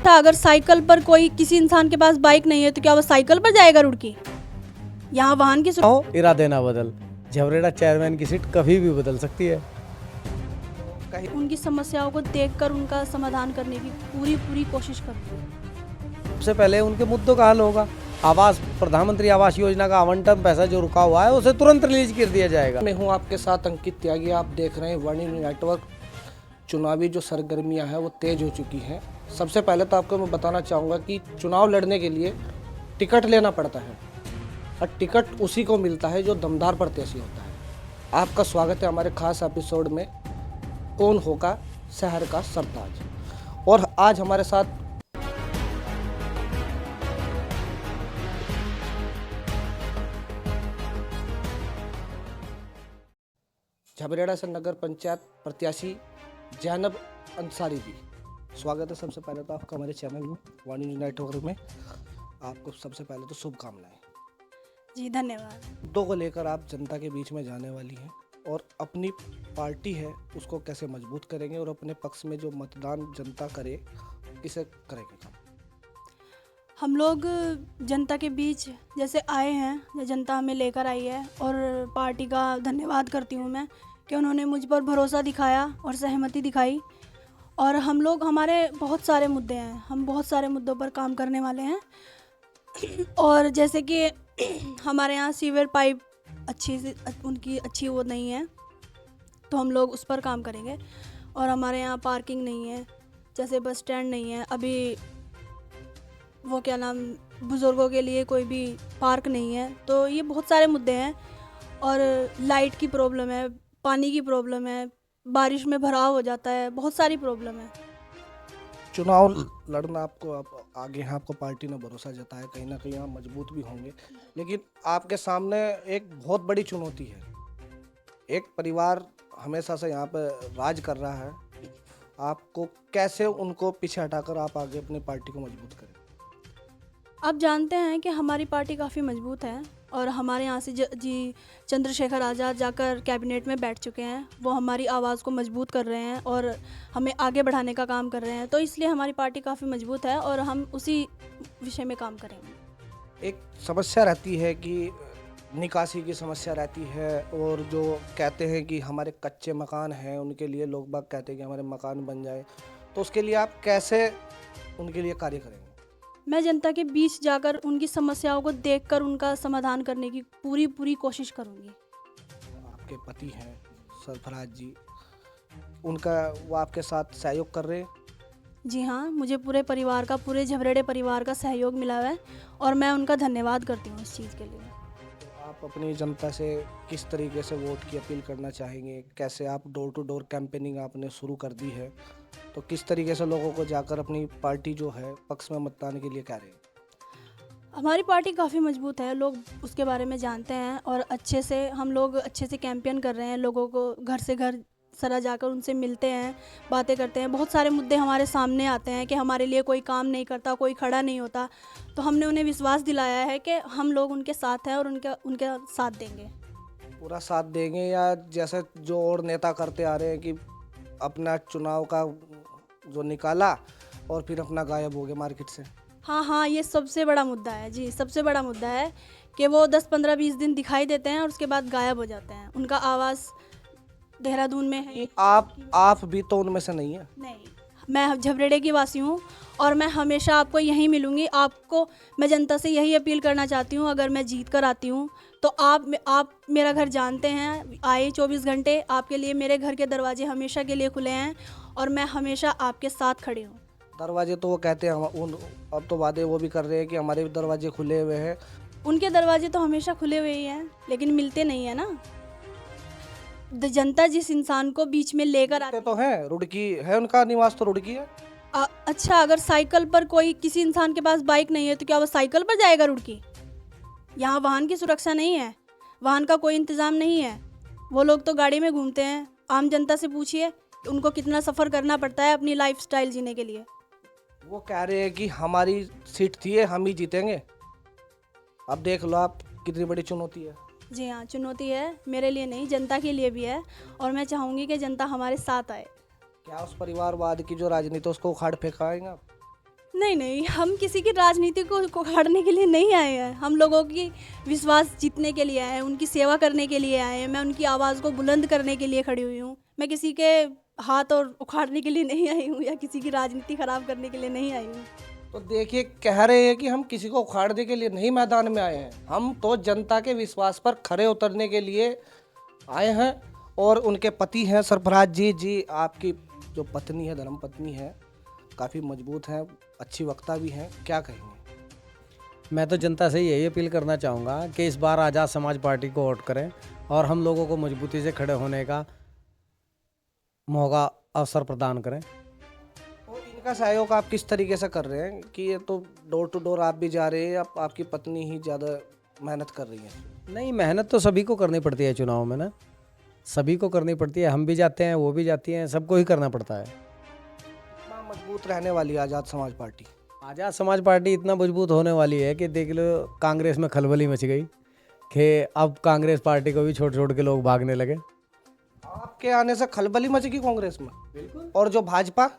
था, अगर साइकिल पर कोई किसी इंसान के पास बाइक नहीं है तो क्या वो साइकिल पर जाएगा रुड़की? यहाँ वाहन की हो इरादे ना बदल, झबरेड़ा चेयरमैन की सीट कभी भी बदल सकती है। उनकी समस्याओं को देखकर उनका समाधान करने की पूरी कोशिश करूँगी। सबसे पहले उनके मुद्दों का हल होगा। आवास, प्रधानमंत्री आवास योजना का आवंटन पैसा जो रुका हुआ है उसे तुरंत रिलीज कर दिया जाएगा। मैं हूं आपके साथ अंकित त्यागी। आप देख रहे हैं वर्णी नेटवर्क। चुनावी जो सरगर्मियां हैं वो तेज हो चुकी हैं। सबसे पहले तो आपको मैं बताना चाहूँगा कि चुनाव लड़ने के लिए टिकट लेना पड़ता है और टिकट उसी को मिलता है जो दमदार प्रत्याशी होता है। आपका स्वागत है हमारे खास एपिसोड में, कौन होगा शहर का सरताज। और आज हमारे साथ झबरेड़ा से नगर पंचायत प्रत्याशी जैनब अंसारी जी। स्वागत है सबसे पहले तो आपका हमारे चैनल में, वाणी नेटवर्क में। आपको सबसे पहले तो शुभकामनाएं। जी धन्यवाद। मुद्दों को लेकर आप जनता के बीच में जाने वाली हैं और अपनी पार्टी है उसको कैसे मजबूत करेंगे और अपने पक्ष में जो मतदान जनता करे किसे करेंगे काम? हम लोग जनता के बीच जैसे आए हैं, जनता हमें लेकर आई है और पार्टी का धन्यवाद करती हूँ मैं कि उन्होंने मुझ पर भरोसा दिखाया और सहमति दिखाई। और हम लोग, हमारे बहुत सारे मुद्दे हैं, हम बहुत सारे मुद्दों पर काम करने वाले हैं। और जैसे कि हमारे यहाँ सीवर पाइप उनकी अच्छी वो नहीं है, तो हम लोग उस पर काम करेंगे। और हमारे यहाँ पार्किंग नहीं है, जैसे बस स्टैंड नहीं है, अभी वो क्या नाम, बुज़ुर्गों के लिए कोई भी पार्क नहीं है। तो ये बहुत सारे मुद्दे हैं। और लाइट की प्रॉब्लम है, पानी की प्रॉब्लम है, बारिश में भराव हो जाता है, बहुत सारी प्रॉब्लम है। चुनाव लड़ना आपको, आप आगे हैं, आपको पार्टी ने भरोसा जताया, कहीं ना कहीं आप मजबूत भी होंगे। लेकिन आपके सामने एक बहुत बड़ी चुनौती है। एक परिवार हमेशा से यहाँ पर राज कर रहा है, आपको कैसे उनको पीछे हटाकर आप आगे अपनी पार्टी को मजबूत करें? आप जानते हैं कि हमारी पार्टी काफ़ी मजबूत है और हमारे यहाँ से जी चंद्रशेखर आज़ाद जाकर कैबिनेट में बैठ चुके हैं। वो हमारी आवाज़ को मजबूत कर रहे हैं और हमें आगे बढ़ाने का काम कर रहे हैं। तो इसलिए हमारी पार्टी काफ़ी मजबूत है और हम उसी विषय में काम करेंगे। एक समस्या रहती है कि निकासी की समस्या रहती है, और जो कहते हैं कि हमारे कच्चे मकान हैं उनके लिए लोग बाग कहते हैं कि हमारे मकान बन जाए, तो उसके लिए आप कैसे उनके लिए कार्य करेंगे? मैं जनता के बीच जाकर उनकी समस्याओं को देखकर उनका समाधान करने की पूरी कोशिश करूँगी। आपके पति हैं सरफराज जी, उनका वो आपके साथ सहयोग कर रहे हैं? जी हाँ, मुझे पूरे परिवार का, पूरे झबरेड़े परिवार का सहयोग मिला है और मैं उनका धन्यवाद करती हूँ इस चीज़ के लिए। तो आप अपनी जनता से किस तरीके से वोट की अपील करना चाहेंगे? कैसे आप डोर टू डोर कैंपेनिंग आपने शुरू कर दी है, तो किस तरीके से लोगों को जाकर अपनी पार्टी जो है पक्ष में मतदान के लिए कह रहे हैं? हमारी पार्टी काफ़ी मजबूत है, लोग उसके बारे में जानते हैं और हम लोग अच्छे से कैंपेन कर रहे हैं। लोगों को घर से घर सरा जाकर उनसे मिलते हैं, बातें करते हैं। बहुत सारे मुद्दे हमारे सामने आते हैं कि हमारे लिए कोई काम नहीं करता, कोई खड़ा नहीं होता, तो हमने उन्हें विश्वास दिलाया है कि हम लोग उनके साथ हैं और उनका साथ देंगे। पूरा साथ देंगे, या जैसे जो और नेता करते आ रहे हैं कि अपना चुनाव का जो निकाला और फिर अपना गायब हो गए मार्केट से? हाँ, ये सबसे बड़ा मुद्दा है जी, सबसे बड़ा मुद्दा है कि वो 10, 15, 20 दिन दिखाई देते हैं और उसके बाद गायब हो जाते हैं। उनका आवास देहरादून में है। आप भी तो उनमें से नहीं है? नहीं, मैं झबरेड़े की वासी हूँ और मैं हमेशा आपको यहीं मिलूँगी। आपको मैं जनता से यही अपील करना चाहती हूँ, अगर मैं जीत कर आती हूँ तो आप मेरा घर जानते हैं, आए 24 घंटे आपके लिए, मेरे घर के दरवाजे हमेशा के लिए खुले हैं और मैं हमेशा आपके साथ खड़ी हूँ। दरवाजे तो वो कहते हैं अब तो वादे वो भी कर रहे हैं कि हमारे भी दरवाजे खुले हुए हैं। उनके दरवाजे तो हमेशा खुले हुए ही हैं, लेकिन मिलते नहीं है ना। जनता जिस इंसान को बीच में लेकर आती तो है, रुड़की है, उनका निवास तो रुड़की है। अच्छा, अगर साइकिल पर कोई किसी इंसान के पास बाइक नहीं है तो क्या वो साइकिल पर जाएगा रुड़की? यहाँ वाहन की सुरक्षा नहीं है, वाहन का कोई इंतज़ाम नहीं है। वो लोग तो गाड़ी में घूमते हैं। आम जनता से पूछिए कि उनको कितना सफ़र करना पड़ता है अपनी लाइफस्टाइल जीने के लिए। वो कह रहे हैं कि हमारी सीट थी, हम ही जीतेंगे। अब देख लो आप, कितनी बड़ी चुनौती है। जी हाँ, चुनौती है, मेरे लिए नहीं, जनता के लिए भी है और मैं चाहूँगी कि जनता हमारे साथ आए। क्या उस परिवारवाद की जो राजनीति उसको उखाड़ फेंकाएंगे आप? नहीं नहीं, हम किसी की राजनीति को उखाड़ने के लिए नहीं आए हैं। हम लोगों की विश्वास जीतने के लिए आए हैं, उनकी सेवा करने के लिए आए हैं। मैं उनकी आवाज़ को बुलंद करने के लिए खड़ी हुई हूँ। मैं किसी के हाथ और उखाड़ने के लिए नहीं आई हूँ या किसी की राजनीति खराब करने के लिए नहीं आई हूँ। तो देखिए, कह रहे हैं कि हम किसी को उखाड़ने के लिए नहीं मैदान में आए हैं, हम तो जनता के विश्वास पर खरे उतरने के लिए आए हैं। और उनके पति हैं सरफराज जी। जी, आपकी जो पत्नी है, धर्म पत्नी है, काफ़ी मजबूत हैं, अच्छी वक्ता भी हैं, क्या कहेंगे? मैं तो जनता से यही अपील करना चाहूँगा कि इस बार आज़ाद समाज पार्टी को वोट करें और हम लोगों को मजबूती से खड़े होने का मौका अवसर प्रदान करें। तो इनका सहयोग आप किस तरीके से कर रहे हैं कि ये तो डोर टू डोर आप भी जा रहे हैं या आपकी पत्नी ही ज़्यादा मेहनत कर रही है? नहीं, मेहनत तो सभी को करनी पड़ती है चुनाव में ना, सभी को करनी पड़ती है। हम भी जाते हैं, वो भी जाती हैं, सबको ही करना पड़ता है। कितना मजबूत रहने वाली है आज़ाद समाज पार्टी? आज़ाद समाज पार्टी इतना मजबूत होने वाली है कि देख लो, कांग्रेस में खलबली मच गई कि अब कांग्रेस पार्टी को भी छोड़ छोड़ के लोग भागने लगे। आपके आने से खलबली मचेगी कांग्रेस में? बिल्कुल। और जो भाजपा?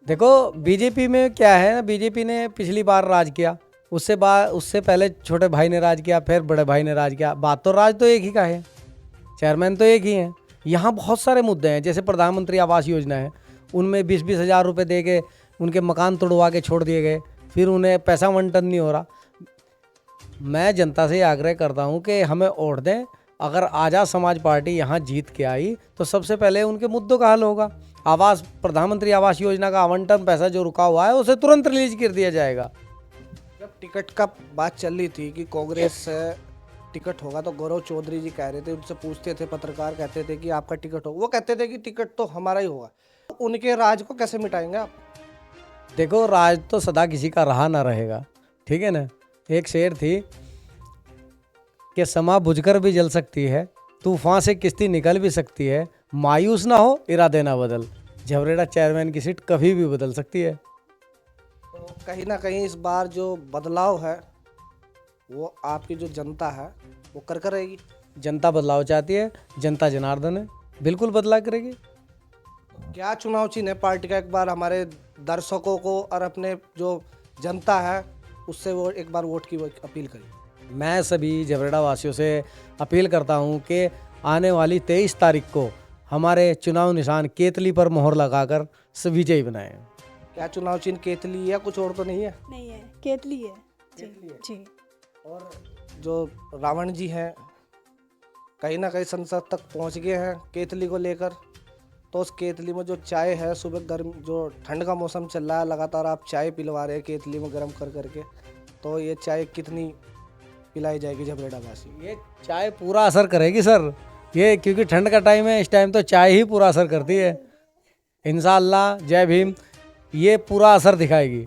देखो, बीजेपी में क्या है ना, बीजेपी ने पिछली बार राज किया, उससे पहले छोटे भाई ने राज किया, फिर बड़े भाई ने राज किया। बात तो राज तो एक ही का है, चेयरमैन तो एक ही है। यहाँ बहुत सारे मुद्दे हैं, जैसे प्रधानमंत्री आवास योजना है, उनमें 20-20 हज़ार रुपये दे के उनके मकान तोड़वा के छोड़ दिए गए, फिर उन्हें पैसा आवंटन नहीं हो रहा। मैं जनता से आग्रह करता हूँ कि हमें वोट दें। अगर आज़ाद समाज पार्टी यहाँ जीत के आई तो सबसे पहले उनके मुद्दों का हल होगा। प्रधानमंत्री आवास योजना का आवंटन पैसा जो रुका हुआ है उसे तुरंत रिलीज कर दिया जाएगा। जब टिकट का बात चल रही थी कि कांग्रेस से टिकट होगा, तो गौरव चौधरी जी कह रहे थे, उनसे पूछते थे पत्रकार, कहते थे कि आपका टिकट होगा, वो कहते थे कि टिकट तो हमारा ही होगा। उनके राज को कैसे मिटाएंगे आप? देखो, राज तो सदा किसी का रहा ना रहेगा, ठीक है ना। एक शेर थी कि समा बुझकर भी जल सकती है, तूफान से किश्ती निकल भी सकती है, मायूस ना हो, इरादे ना बदल। झबरेड़ा चेयरमैन की सीट कभी भी बदल सकती है। तो कहीं ना कहीं इस बार जो बदलाव है वो आपकी जो जनता है वो कर रहेगी। जनता बदलाव चाहती है, जनता जनार्दन है, बिल्कुल बदला करेगी। क्या चुनाव चिन्ह है पार्टी का? एक बार हमारे दर्शकों को और अपने जो जनता है उससे वो एक बार वोट की अपील करिए। मैं सभी झबरेड़ा वासियों से अपील करता हूं कि आने वाली 23 तारीख को हमारे चुनाव निशान केतली पर मोहर लगाकर विजयी बनाएं। क्या चुनाव चिन्ह केतली या कुछ और तो नहीं है? नहीं है, केतली है जी। जी। और जो रावण जी हैं कहीं ना कहीं संसद तक पहुंच गए हैं केतली को लेकर, तो उस केतली में जो चाय है, सुबह गर्म जो ठंड का मौसम चल रहा है, लगातार आप चाय पिलवा रहे हैं केतली में गर्म कर करके, तो ये चाय कितनी पिलाई जाएगी झबरेड़ा वासी? ये चाय पूरा असर करेगी सर, ये क्योंकि ठंड का टाइम है, इस टाइम तो चाय ही पूरा असर करती है। इंशाअल्लाह, जय भीम, ये पूरा असर दिखाएगी।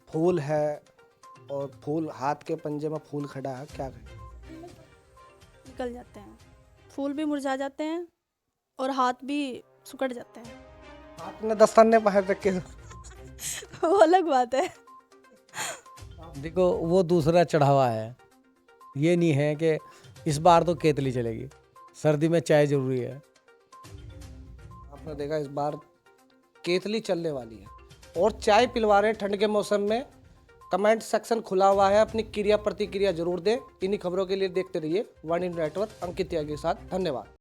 फूल है और फूल हाथ के पंजे में फूल खड़ा है, क्या कहें? निकल जाते हैं, फूल भी मुरझा जाते हैं और हाथ भी सुकड़ जाते हैं। हाथ में दस्ताने पहन रखे वो अलग बात है। देखो, वो दूसरा चढ़ावा है, ये नहीं है कि इस बार तो केतली चलेगी, सर्दी में चाय जरूरी है। आपने देखा इस बार केतली चलने वाली है और चाय पिलवा रहे हैं ठंड के मौसम में। कमेंट सेक्शन खुला हुआ है, अपनी क्रिया प्रतिक्रिया जरूर दें। इन्हीं खबरों के लिए देखते रहिए वन इंडिया नेटवर्क। अंकित त्यागी के साथ, धन्यवाद।